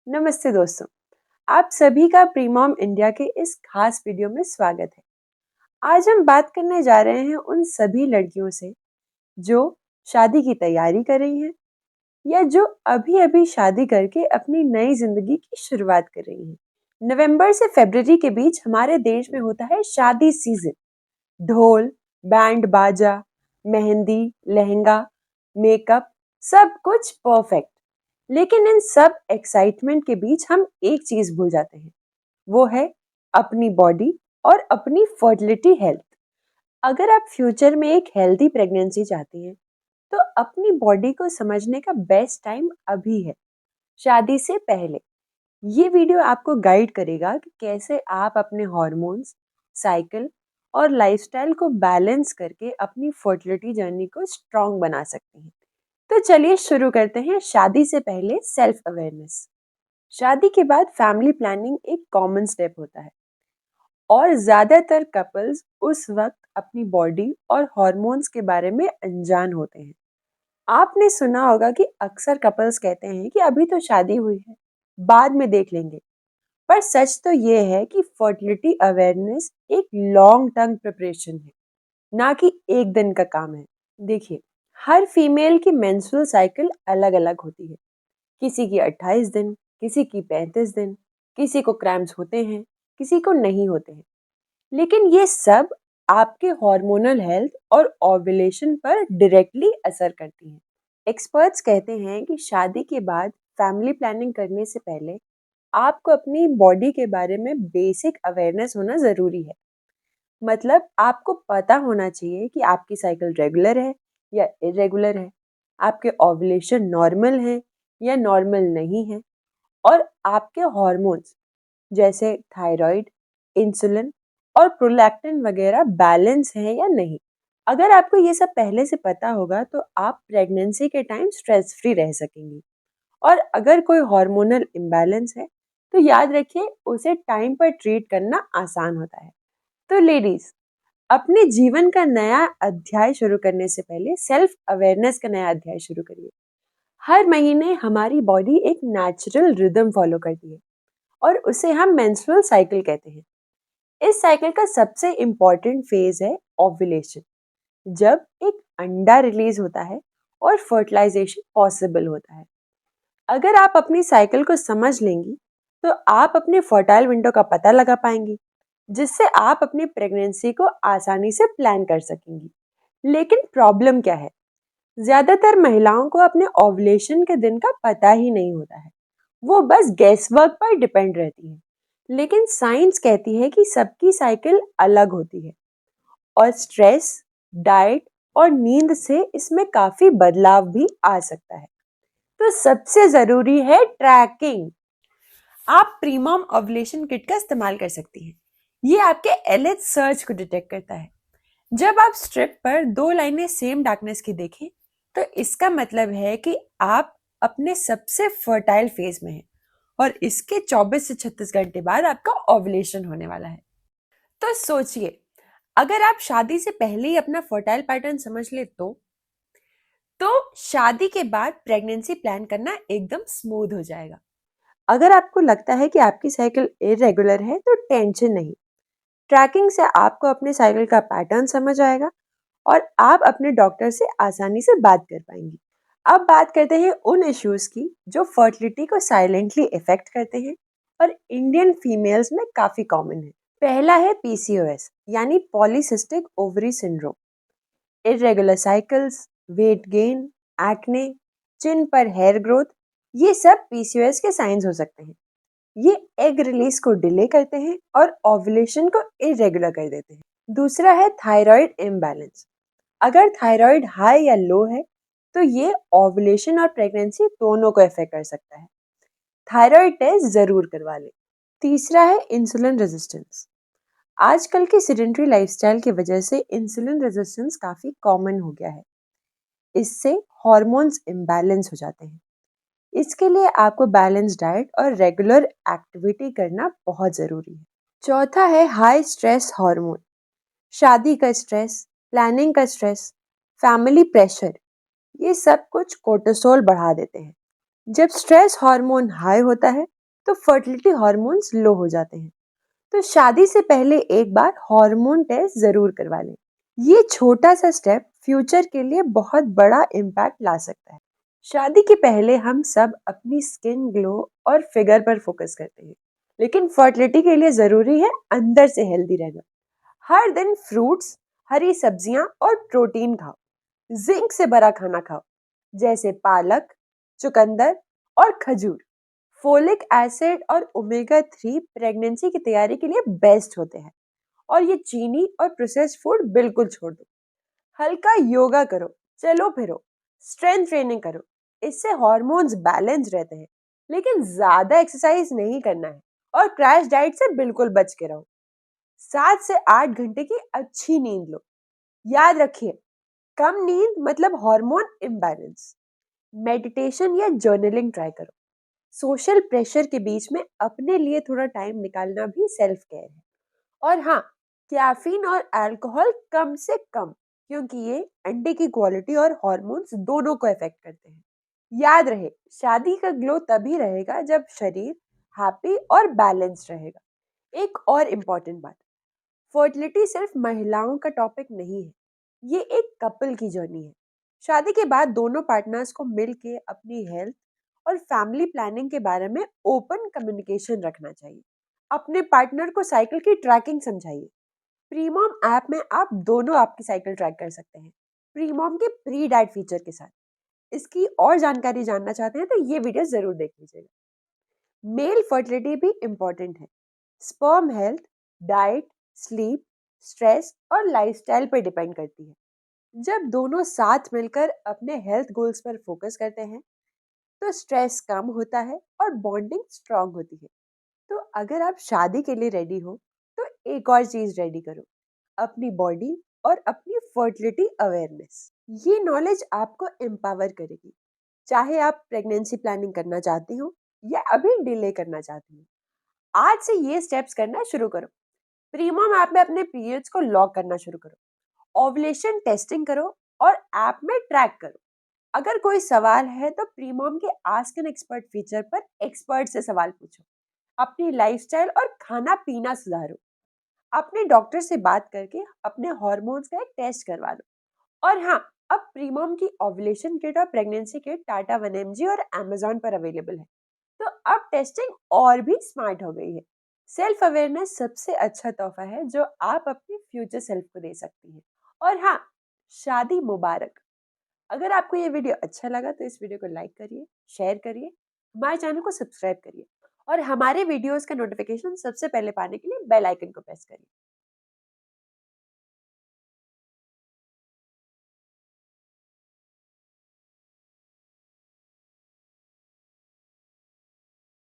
नमस्ते दोस्तों, आप सभी का प्रीमॉम इंडिया के इस खास वीडियो में स्वागत है। आज हम बात करने जा रहे हैं उन सभी लड़कियों से जो शादी की तैयारी कर रही हैं या जो अभी-अभी शादी करके अपनी नई जिंदगी की शुरुआत कर रही हैं। नवंबर से फरवरी के बीच हमारे देश में होता है शादी सीजन। ढोल, बैंड बाजा, मेहंदी, लहंगा, मेकअप, सब कुछ परफेक्ट। लेकिन इन सब एक्साइटमेंट के बीच हम एक चीज भूल जाते हैं, वो है अपनी बॉडी और अपनी फर्टिलिटी हेल्थ। अगर आप फ्यूचर में एक हेल्दी प्रेगनेंसी चाहती हैं, तो अपनी बॉडी को समझने का बेस्ट टाइम अभी है, शादी से पहले। ये वीडियो आपको गाइड करेगा कि कैसे आप अपने हॉर्मोन्स, साइकिल और लाइफस्टाइल को बैलेंस करके अपनी फर्टिलिटी जर्नी को स्ट्रॉन्ग बना सकते हैं। तो चलिए शुरू करते हैं शादी से पहले सेल्फ अवेयरनेस। शादी के बाद फैमिली प्लानिंग एक कॉमन स्टेप होता है और ज्यादातर कपल्स उस वक्त अपनी बॉडी और हॉर्मोन्स के बारे में अनजान होते हैं। आपने सुना होगा कि अक्सर कपल्स कहते हैं कि अभी तो शादी हुई है, बाद में देख लेंगे। पर सच तो ये है कि फर्टिलिटी अवेयरनेस एक लॉन्ग टर्म प्रिपरेशन है, ना कि एक दिन का काम है। देखिए, हर फीमेल की मेंस्ट्रुअल साइकिल अलग-अलग होती है। किसी की 28 दिन, किसी की 35 दिन, किसी को क्रैम्प्स होते हैं, किसी को नहीं होते हैं। लेकिन ये सब आपके हार्मोनल हेल्थ और ओव्यूलेशन पर डायरेक्टली असर करती हैं। एक्सपर्ट्स कहते हैं कि शादी के बाद फैमिली प्लानिंग करने से पहले आपको अपनी बॉडी के बारे में बेसिक अवेयरनेस होना ज़रूरी है। मतलब आपको पता होना चाहिए कि आपकी साइकिल रेगुलर है या इरेगुलर है, आपके ओव्यूलेशन नॉर्मल है या नॉर्मल नहीं है, और आपके हॉर्मोन्स जैसे थायराइड, इंसुलिन और प्रोलैक्टिन वगैरह बैलेंस हैं या नहीं। अगर आपको ये सब पहले से पता होगा तो आप प्रेगनेंसी के टाइम स्ट्रेस फ्री रह सकेंगी। और अगर कोई हार्मोनल इम्बैलेंस है तो याद रखिए, उसे टाइम पर ट्रीट करना आसान होता है। तो लेडीज, अपने जीवन का नया अध्याय शुरू करने से पहले सेल्फ अवेयरनेस का नया अध्याय शुरू करिए। हर महीने हमारी बॉडी एक नेचुरल रिदम फॉलो करती है और उसे हम मेंस्ट्रुअल साइकिल कहते हैं। इस साइकिल का सबसे इम्पोर्टेंट फेज है ओव्यूलेशन, जब एक अंडा रिलीज होता है और फर्टिलाइजेशन पॉसिबल होता है। अगर आप अपनी साइकिल को समझ लेंगी तो आप अपने फर्टाइल विंडो का पता लगा पाएंगी, जिससे आप अपनी प्रेगनेंसी को आसानी से प्लान कर सकेंगी। लेकिन प्रॉब्लम क्या है? ज्यादातर महिलाओं को अपने ओव्यूलेशन के दिन का पता ही नहीं होता है। वो बस गेस वर्क पर डिपेंड रहती है। लेकिन साइंस कहती है कि सबकी साइकिल अलग होती है और स्ट्रेस, डाइट और नींद से इसमें काफी बदलाव भी आ सकता है। तो सबसे जरूरी है ट्रैकिंग। आप प्रीमॉम ओव्यूलेशन किट का इस्तेमाल कर सकती हैं। ये आपके एलएच सर्च को डिटेक्ट करता है। जब आप स्ट्रिप पर दो लाइनें सेम डार्कनेस की देखें, तो इसका मतलब है कि आप अपने सबसे फर्टाइल फेज में हैं और इसके 24 से 36 घंटे बाद आपका ओव्यूलेशन होने वाला है। तो सोचिए, अगर आप शादी से पहले ही अपना फर्टाइल पैटर्न समझ ले तो शादी के बाद प्रेगनेंसी प्लान करना एकदम स्मूथ हो जाएगा। अगर आपको लगता है कि आपकी साइकिल इरेगुलर है तो टेंशन नहीं। ट्रैकिंग से आपको अपने साइकिल का पैटर्न समझ आएगा और आप अपने डॉक्टर से आसानी से बात कर पाएंगी। अब बात करते हैं उन इश्यूज की जो फर्टिलिटी को साइलेंटली इफेक्ट करते हैं और इंडियन फीमेल्स में काफी कॉमन है। पहला है पीसीओएस यानी polycystic ovary syndrome. Irregular cycles, weight gain, acne, chin पर हेयर ग्रोथ, ये सब पीसीओएस के साइंस हो सकते हैं। ये एग रिलीज को डिले करते हैं और ओव्यूलेशन को इरेगुलर कर देते हैं। दूसरा है थायराइड इम्बैलेंस। अगर थायराइड हाई या लो है तो ये ओव्यूलेशन और प्रेगनेंसी दोनों को इफेक्ट कर सकता है। थायराइड टेस्ट जरूर करवा लें। तीसरा है इंसुलिन रेजिस्टेंस। आजकल की सेडेंटरी लाइफस्टाइल की वजह से इंसुलिन रेजिस्टेंस काफी कॉमन हो गया है। इससे हार्मोन्स इम्बैलेंस हो जाते हैं। इसके लिए आपको बैलेंस डाइट और रेगुलर एक्टिविटी करना बहुत जरूरी है। चौथा है हाई स्ट्रेस हार्मोन। शादी का स्ट्रेस, प्लानिंग का स्ट्रेस, फैमिली प्रेशर, ये सब कुछ कोर्टिसोल बढ़ा देते हैं। जब स्ट्रेस हार्मोन हाई होता है तो फर्टिलिटी हॉर्मोन्स लो हो जाते हैं। तो शादी से पहले एक बार हार्मोन टेस्ट जरूर करवा लें। ये छोटा सा स्टेप फ्यूचर के लिए बहुत बड़ा इम्पैक्ट ला सकता है। शादी के पहले हम सब अपनी स्किन ग्लो और फिगर पर फोकस करते हैं, लेकिन फर्टिलिटी के लिए जरूरी है अंदर से हेल्दी रहना। हर दिन फ्रूट्स, हरी सब्जियां और प्रोटीन खाओ। जिंक से भरा खाना खाओ, जैसे पालक, चुकंदर और खजूर। फोलिक एसिड और ओमेगा 3 प्रेगनेंसी की तैयारी के लिए बेस्ट होते हैं। और ये चीनी और प्रोसेस्ड फूड बिल्कुल छोड़ दो। हल्का योगा करो, चलो फिरो, स्ट्रेंथ ट्रेनिंग करो। इससे हॉर्मोन्स बैलेंस रहते हैं, लेकिन ज्यादा एक्सरसाइज नहीं करना है। और क्रैश डाइट से बिल्कुल बच के रहो। 7 से 8 घंटे की अच्छी नींद लो। याद रखिए, कम नींद मतलब हार्मोन इम्बैलेंस। मेडिटेशन या जर्नलिंग ट्राई करो। सोशल प्रेशर के बीच में अपने लिए थोड़ा टाइम निकालना भी सेल्फ केयर है। और हाँ, कैफीन और अल्कोहल कम से कम, क्योंकि ये अंडे की क्वालिटी और हॉर्मोन्स दोनों को इफेक्ट करते हैं। याद रहे, शादी का ग्लो तभी रहेगा जब शरीर हैप्पी और बैलेंस्ड रहेगा। एक और इम्पोर्टेंट बात, फर्टिलिटी सिर्फ महिलाओं का टॉपिक नहीं है, ये एक कपल की जर्नी है। शादी के बाद दोनों पार्टनर्स को मिल के अपनी हेल्थ और फैमिली प्लानिंग के बारे में ओपन कम्युनिकेशन रखना चाहिए। अपने पार्टनर को साइकिल की ट्रैकिंग समझाइए। प्रीमॉम ऐप में आप दोनों आपकी साइकिल ट्रैक कर सकते हैं, प्रीमॉम के प्री डाइट फीचर के साथ। इसकी और जानकारी जानना चाहते हैं तो ये वीडियो जरूर देख लीजिएगा। मेल फर्टिलिटी भी इम्पोर्टेंट है। Sperm health diet, sleep, stress और लाइफस्टाइल पर डिपेंड करती है। जब दोनों साथ मिलकर अपने हेल्थ गोल्स पर फोकस करते हैं तो स्ट्रेस कम होता है और बॉन्डिंग स्ट्रांग होती है। तो अगर आप शादी के लिए रेडी हो तो एक और चीज रेडी करो, अपनी बॉडी और अपनी फर्टिलिटी अवेयरनेस। ये नॉलेज आपको एम्पावर करेगी, चाहे आप प्रेगनेंसी प्लानिंग करना चाहती हो या अभी डिले करना चाहती हो। आज से ये स्टेप्स करना शुरू करो। प्रीमोम ऐप में अपने पीरियड्स को लॉक करना शुरू करो, ओवुलेशन टेस्टिंग करो और ऐप में ट्रैक करो। अगर कोई सवाल है तो प्रीमोम के आस्क एन एक्सपर्ट फीचर पर एक्सपर्ट से सवाल पूछो। अपनी लाइफस्टाइल और खाना पीना सुधारो। अपने डॉक्टर से बात करके अपने हॉर्मोन्स का एक टेस्ट करवा लो। और हाँ, अब प्रीमोम की ओवुलेशन किट और प्रेगनेंसी किट टाटा 1mg और अमेजोन पर अवेलेबल है। तो अब टेस्टिंग और भी स्मार्ट हो गई है। सेल्फ अवेयरनेस सबसे अच्छा तोहफा है जो आप अपनी फ्यूचर सेल्फ को दे सकती हैं। और हाँ, शादी मुबारक। अगर आपको ये वीडियो अच्छा लगा तो इस वीडियो को लाइक करिए, शेयर करिए, हमारे चैनल को सब्सक्राइब करिए और हमारे वीडियोस का नोटिफिकेशन सबसे पहले पाने के लिए बेल आइकन को प्रेस करिए।